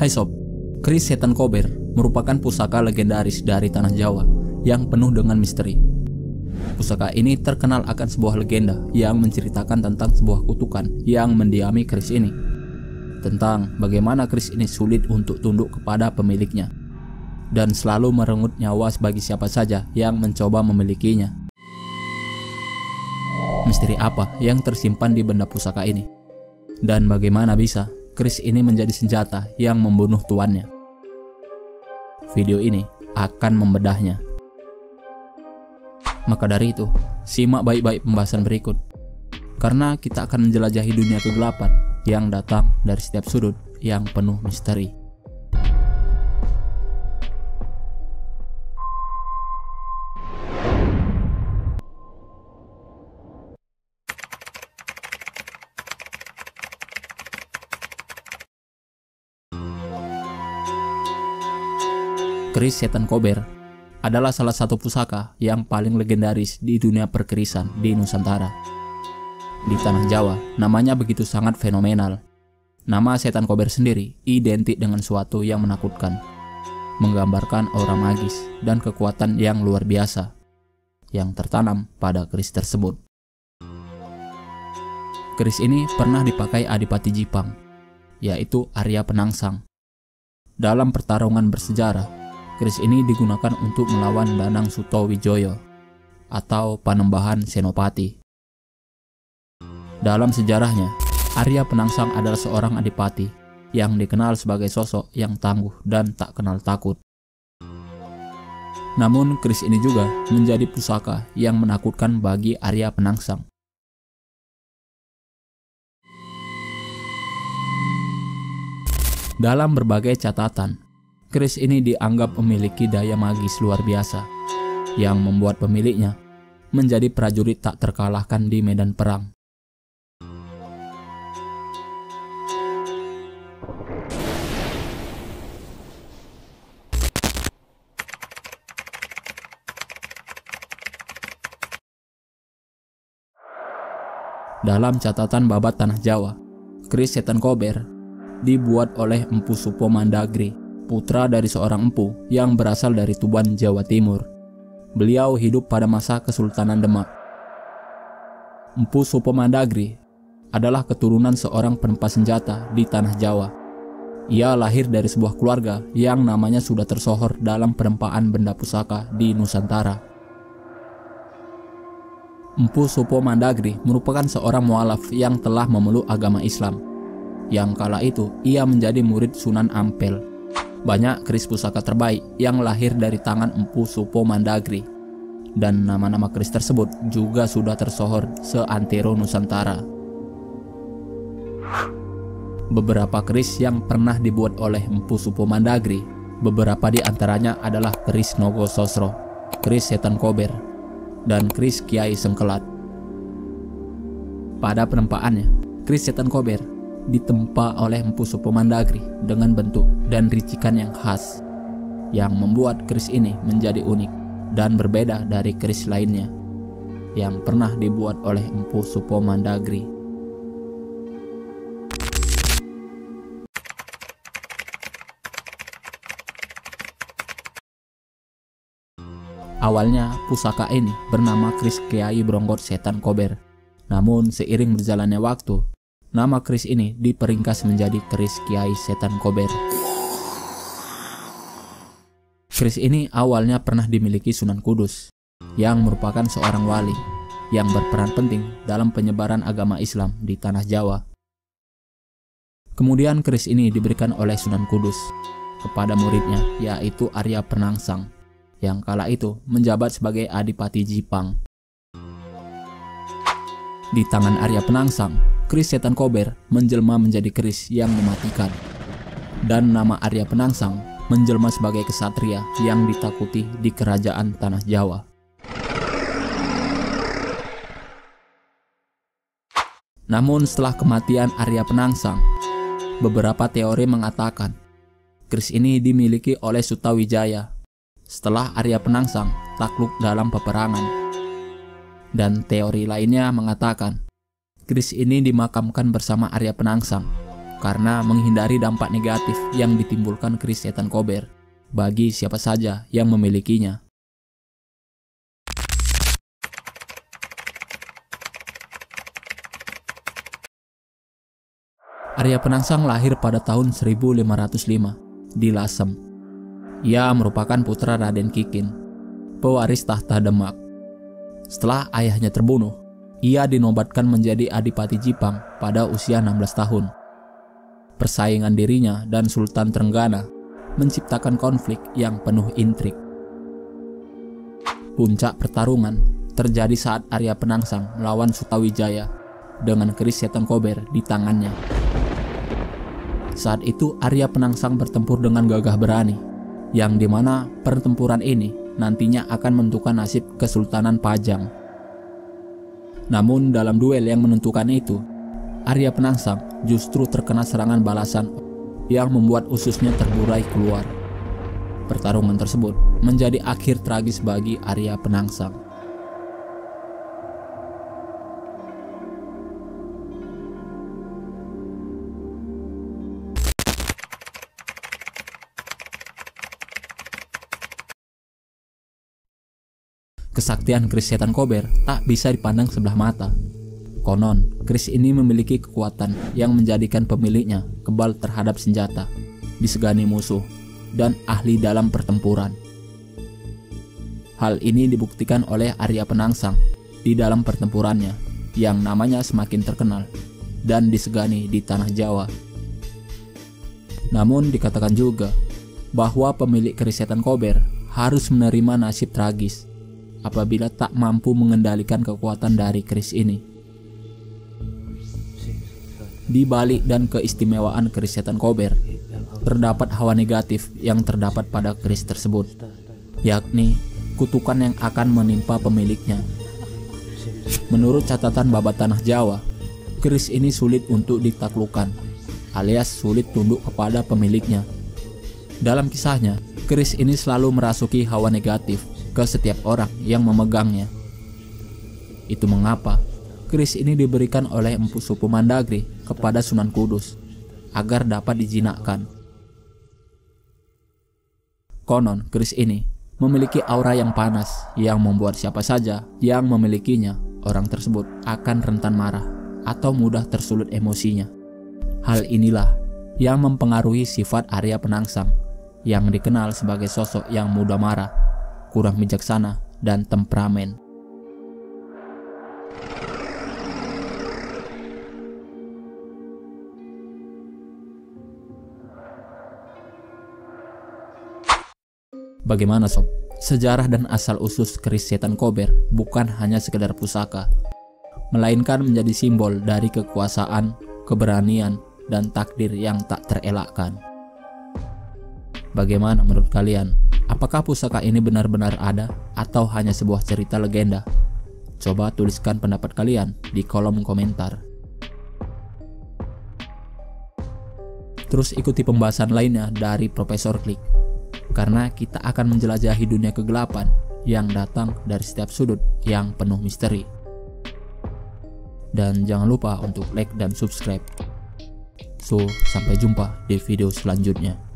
Hai sob, keris setan kober merupakan pusaka legendaris dari tanah Jawa yang penuh dengan misteri. Pusaka ini terkenal akan sebuah legenda yang menceritakan tentang sebuah kutukan yang mendiami keris ini. Tentang bagaimana keris ini sulit untuk tunduk kepada pemiliknya dan selalu merenggut nyawa bagi siapa saja yang mencoba memilikinya. Misteri apa yang tersimpan di benda pusaka ini? Dan bagaimana bisa keris ini menjadi senjata yang membunuh tuannya? Video ini akan membedahnya. Maka dari itu, simak baik-baik pembahasan berikut. Karena kita akan menjelajahi dunia kegelapan yang datang dari setiap sudut yang penuh misteri. Keris setan kober adalah salah satu pusaka yang paling legendaris di dunia perkerisan di Nusantara. Di tanah Jawa, namanya begitu sangat fenomenal. Nama setan kober sendiri identik dengan suatu yang menakutkan, menggambarkan aura magis dan kekuatan yang luar biasa yang tertanam pada keris tersebut. Keris ini pernah dipakai Adipati Jipang, yaitu Arya Penangsang. Dalam pertarungan bersejarah, keris ini digunakan untuk melawan Danang Sutawijoyo atau Panembahan Senopati. Dalam sejarahnya, Arya Penangsang adalah seorang adipati yang dikenal sebagai sosok yang tangguh dan tak kenal takut. Namun keris ini juga menjadi pusaka yang menakutkan bagi Arya Penangsang. Dalam berbagai catatan, keris ini dianggap memiliki daya magis luar biasa yang membuat pemiliknya menjadi prajurit tak terkalahkan di medan perang. Dalam catatan Babat Tanah Jawa, keris setan kober dibuat oleh Empu Supo Mandagri, putra dari seorang empu yang berasal dari Tuban, Jawa Timur. Beliau hidup pada masa Kesultanan Demak. Empu Supo Mandagri adalah keturunan seorang penempa senjata di tanah Jawa. Ia lahir dari sebuah keluarga yang namanya sudah tersohor dalam penempaan benda pusaka di Nusantara. Empu Supo Mandagri merupakan seorang mualaf yang telah memeluk agama Islam. Yang kala itu ia menjadi murid Sunan Ampel. Banyak keris pusaka terbaik yang lahir dari tangan Empu Supo Mandagri, dan nama-nama keris tersebut juga sudah tersohor seantero Nusantara. Beberapa keris yang pernah dibuat oleh Empu Supo Mandagri, beberapa di antaranya adalah keris Nogososro, keris setan kober, dan keris Kiai Sengkelat. Pada penempaannya, keris setan kober ditempa oleh Empu Supo Mandagri dengan bentuk dan ricikan yang khas, yang membuat keris ini menjadi unik dan berbeda dari keris lainnya yang pernah dibuat oleh Empu Supo Mandagri. Awalnya pusaka ini bernama keris Kiai Bronggot Setan Kober. Namun seiring berjalannya waktu, nama keris ini diperingkas menjadi keris Kiai Setan Kober. Keris ini awalnya pernah dimiliki Sunan Kudus, yang merupakan seorang wali yang berperan penting dalam penyebaran agama Islam di tanah Jawa. Kemudian keris ini diberikan oleh Sunan Kudus kepada muridnya, yaitu Arya Penangsang, yang kala itu menjabat sebagai Adipati Jipang. Di tangan Arya Penangsang, keris setan kober menjelma menjadi keris yang mematikan, dan nama Arya Penangsang menjelma sebagai kesatria yang ditakuti di kerajaan tanah Jawa. Namun setelah kematian Arya Penangsang, beberapa teori mengatakan keris ini dimiliki oleh Sutawijaya setelah Arya Penangsang takluk dalam peperangan. Dan teori lainnya mengatakan keris ini dimakamkan bersama Arya Penangsang karena menghindari dampak negatif yang ditimbulkan keris setan kober bagi siapa saja yang memilikinya. Arya Penangsang lahir pada tahun 1505 di Lasem. Ia merupakan putra Raden Kikin, pewaris tahta Demak. Setelah ayahnya terbunuh, ia dinobatkan menjadi Adipati Jipang pada usia 16 tahun. Persaingan dirinya dan Sultan Trenggana menciptakan konflik yang penuh intrik. Puncak pertarungan terjadi saat Arya Penangsang melawan Sutawijaya dengan keris setan kober di tangannya. Saat itu Arya Penangsang bertempur dengan gagah berani, yang dimana pertempuran ini nantinya akan menentukan nasib Kesultanan Pajang. Namun dalam duel yang menentukan itu, Arya Penangsang justru terkena serangan balasan yang membuat ususnya terburai keluar. Pertarungan tersebut menjadi akhir tragis bagi Arya Penangsang. Kesaktian keris setan kober tak bisa dipandang sebelah mata. Konon, keris ini memiliki kekuatan yang menjadikan pemiliknya kebal terhadap senjata, disegani musuh, dan ahli dalam pertempuran. Hal ini dibuktikan oleh Arya Penangsang di dalam pertempurannya yang namanya semakin terkenal dan disegani di tanah Jawa. Namun dikatakan juga bahwa pemilik keris setan kober harus menerima nasib tragis apabila tak mampu mengendalikan kekuatan dari keris ini. Di balik dan keistimewaan keris setan kober, terdapat hawa negatif yang terdapat pada keris tersebut, yakni kutukan yang akan menimpa pemiliknya. Menurut catatan Babat Tanah Jawa, keris ini sulit untuk ditaklukkan, alias sulit tunduk kepada pemiliknya. Dalam kisahnya, keris ini selalu merasuki hawa negatif ke setiap orang yang memegangnya. Itu mengapa keris ini diberikan oleh Empu Supu Mandagri kepada Sunan Kudus agar dapat dijinakkan. Konon, keris ini memiliki aura yang panas yang membuat siapa saja yang memilikinya, orang tersebut akan rentan marah atau mudah tersulut emosinya. Hal inilah yang mempengaruhi sifat Arya Penangsang yang dikenal sebagai sosok yang mudah marah, kurang bijaksana, dan temperamen. Bagaimana sob? Sejarah dan asal-usus keris setan kober bukan hanya sekedar pusaka, melainkan menjadi simbol dari kekuasaan, keberanian, dan takdir yang tak terelakkan. Bagaimana menurut kalian? Apakah pusaka ini benar-benar ada atau hanya sebuah cerita legenda? Coba tuliskan pendapat kalian di kolom komentar. Terus ikuti pembahasan lainnya dari Profesor Klik, karena kita akan menjelajahi dunia kegelapan yang datang dari setiap sudut yang penuh misteri. Dan jangan lupa untuk like dan subscribe. So, sampai jumpa di video selanjutnya.